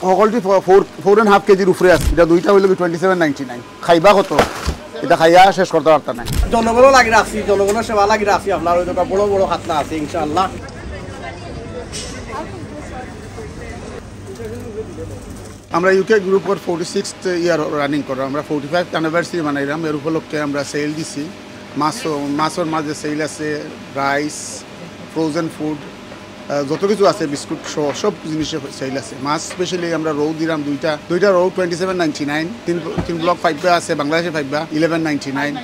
সকলটি 4.5 কেজির উপরে আছে। এটা দুইটা হইল 27.99। খাইবা কত এটা খাইয়া শেষ করতে পারতা না। জনগণও লাগি রাখছি, জনগণের সেবা লাগি রাখছি। আপনার ওই দোকান বড় বড় খাতনা আছে ইনশাআল্লাহ। আমরা ইউকে গ্রুপের 46th ইয়ার রানিং করলাম। আমরা 45th অ্যানিভার্সারি মানাইলাম। এর উপলক্ষে আমরা সেল দিছি। মাছের মাঝে সেল আছে, রাইস, ফ্রোজেন ফুড, যত কিছু আছে, বিস্কুট সব জিনিসের সেল আছে। মাছ স্পেশালি আমরা রৌ দিলাম দুইটা রৌ 27.99। তিন ব্লক 5 আছে, বাংলাদেশে 5 11.99।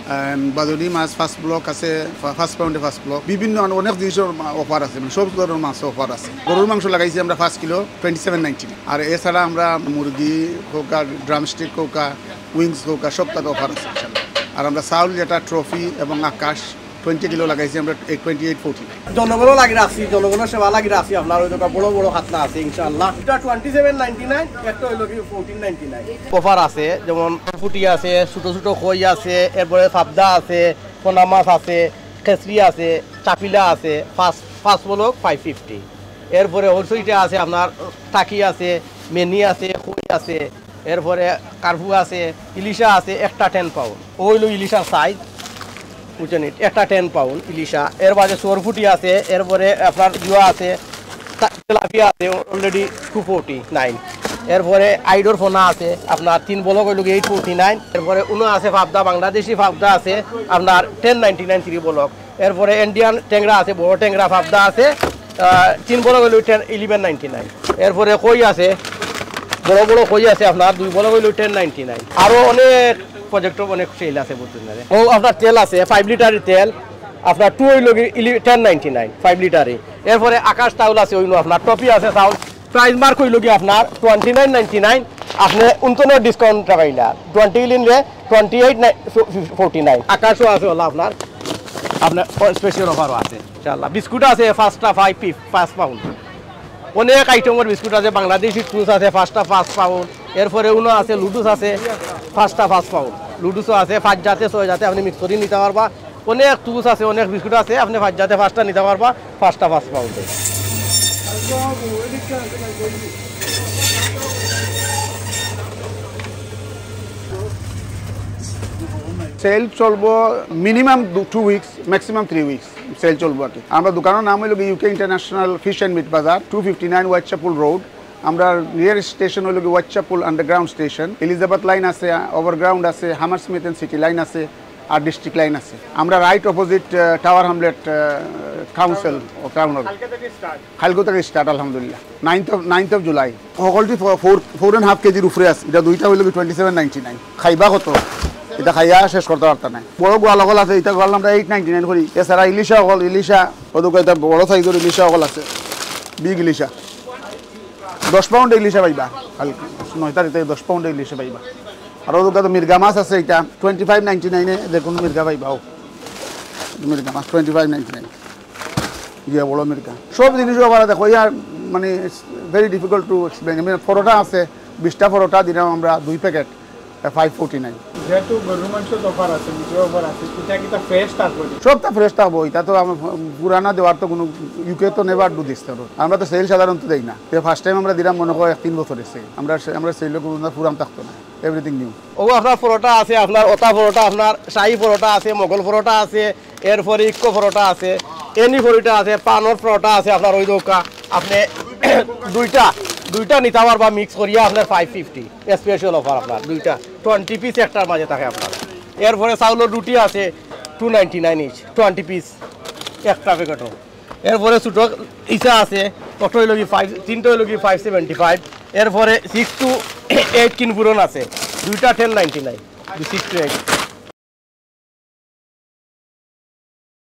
বাদুড়ি মাছ ফার্স্ট ব্লক আছে, ফার্স্ট পাউন্ডে ফার্স্ট ব্লক, বিভিন্ন অনেক জিনিসের অফার আছে, মানে সব ধরনের মাছ অফার আছে। গরুর মাংস লাগাইছি আমরা 5 কিলো 27.99। আর এছাড়া আমরা মুরগি হোক, ড্রামস্টিক হোক, উইংস হোক, সব তাতে অফার আছে। আর আমরা চাউল যেটা ট্রফি এবং আকাশ 20 কিলো লাগাইছি আমরা 28.40। জনগণও লাগি রাখছি, জনগণের সেবা লাগি রাখছি। আপনার ওই দোকান বড় বড় খাতনা আছে ইনশাআল্লাহ। এটা 27.99, একটা হইল কি 14.99। অফার আছে, যেমন ফুটি আছে, ছোট ছোট কই আছে, এরপরে পাবদা আছে, পোনা মাছ আছে, খেসরি আছে, চাপিলা আছে। ফার্স্ট বলো 550। এরপরে হলসইটা আছে, আপনার টাকি আছে, মেনি আছে, কই আছে, এরপরে কার্পু আছে, ইলিশা আছে, একটা 10 পাউন্ড। ওইল ইলিশার সাইজ বুঝছেন, একটা 10 পাউন্ড ইলিশা। এর বাদে সোরফুটি আছে, এরপরে আপনার জুয়া আছে, তেলাপিয়া আছে অলরেডি 249। এরপরে আইডোর ফোনা আছে আপনার 3 বলক হইল 849। এরপরে উনো আছে পাবদা, বাংলাদেশি পাবদা আছে আপনার 1099 3 বলক। এরপরে ইন্ডিয়ান ট্যাংরা আছে, বড় ট্যাংরা পাবদা আছে 3 বলক হইল 1199। এরপরে কই আছে, বড় বড় কই আছে আপনার 2 বলক হইল 1099। আরও অনেক প্রজেক্টর অনেক সেল আছে বুঝছেন। ও আপনার তেল আছে 5 লিটারের তেল আপনার 2 হইল 1099 5 লিটারে। এরপরে আকাশ চাউল আছে, ওইনো আপনার টপি আছে চাউল, প্রাইস মার্ক হইল কি আপনার 29.99। আপনি 29 ডিসকাউন্ট পাইলা, 20 নিলে 28.49। আকাশও আছে হলো আপনার স্পেশাল অফারও আছে ইনশাআল্লাহ। বিস্কুট আছে 5 পাউন্ড, অনেক আইটেমের বিস্কুট আছে। বাংলাদেশি টুস আছে 5 পাউন্ড। এরপরে উনো আছে, লুডুস আছে 5 পাউন্ড। লুডুসও আছে 5 জাতে 6 জাতে, আপনি মিক্স করে নিতে পারবা। অনেক টুস আছে, অনেক বিস্কুট আছে, আপনি 5 জাতে 5টা নিতে পারবা 5 পাউন্ডে। সেল চলবো minimum 2 weeks, maximum 3 weeks sale চলবো আর কি। আমরা দোকানের নাম হইল UK international fish and meat bazaar, 259 Whitechapel road. আমরা নিয়ারেস্ট স্টেশন হইল Whitechapel underground station, Elizabeth line আছে, ওভারগ্রাউন্ড আছে, হামারস্মিথ এন্ড সিটি লাইন আছে, আর ডিস্ট্রিক্ট লাইন আছে। আমরা right opposite Tower Hamlets council ও টাউন হল। খালগো থেকে স্টার্ট আলহামদুলিল্লাহ 9th of জুলাই। সকলটি 4.5 কেজির উপরে আছে। এটা দুইটা হইল 27.99। খাইবা কত এটা খাইয়া শেষ করতে পারতা না। বড় গোয়াল অকল আছে, এটা গোয়াল আমরা 8.99 করি। এছাড়া ইলিশা অকল, ইলিশা ওদুকে এটা বড় সাইজের ইলিশা অকল আছে, বিগ ইলিশা 10 পাউন্ড ইলিশা পাইবা। হালকা 9 তারিখে 10 পাউন্ড ইলিশা পাইবা। আর ওদুকে তো মির্গা মাছ আছে, এটা 25.99 যে কোনো মির্গা পাইবা। মির্গা মাছ 25.99, ইয়ে বড় মির্গা। সব জিনিসও আবার দেখো ইয়ার মানে ভেরি ডিফিকাল্ট টু এক্সপ্লেন। পরোটা আছে 20টা পরোটা দিলাম আমরা 2 প্যাকেট 549। যেহেতু গরুর মাংস অফার আছে, মিঠের অফার আছে, এটা কি তা ফ্রেশ থাকবে? সবটা ফ্রেশ থাকবো। এটা তো পুরানা দেওয়ার তো কোনো ইউকে তো নেবার ডু দিচ্ছে। আমরা তো সেল সাধারণত দেই না। ফার্স্ট টাইম আমরা দিলাম মনে হয় 3 বছর এসে আমরা সেল পুরান থাকতো না, এভরিথিং নিউ। ও আপনার পরোটা আছে, আপনার ওতা পরোটা, আপনার শাহী পরোটা আছে, মোগল পরোটা আছে, এরপরে ইক্কো পরোটা আছে, এনি পরোটা আছে, পানর পরোটা আছে আপনার। ওই দোকা আপনি দুইটা নিতে পারবা মিক্স করিয়া আপনার 550 স্পেশাল অফার। আপনার 2টা 20 পিস একটার মাঝে থাকে আপনার। এরপরে চাউলের রুটি আছে 299 ইচ, 20 পিস একটা প্যাকেটও। এরপরে ছোটো ইসা আছে, কত হইল কি 3টা হইল কি 575। এরপরে 6 to 8 কিনপুরন আছে, 2টা 1099, 6 to 8।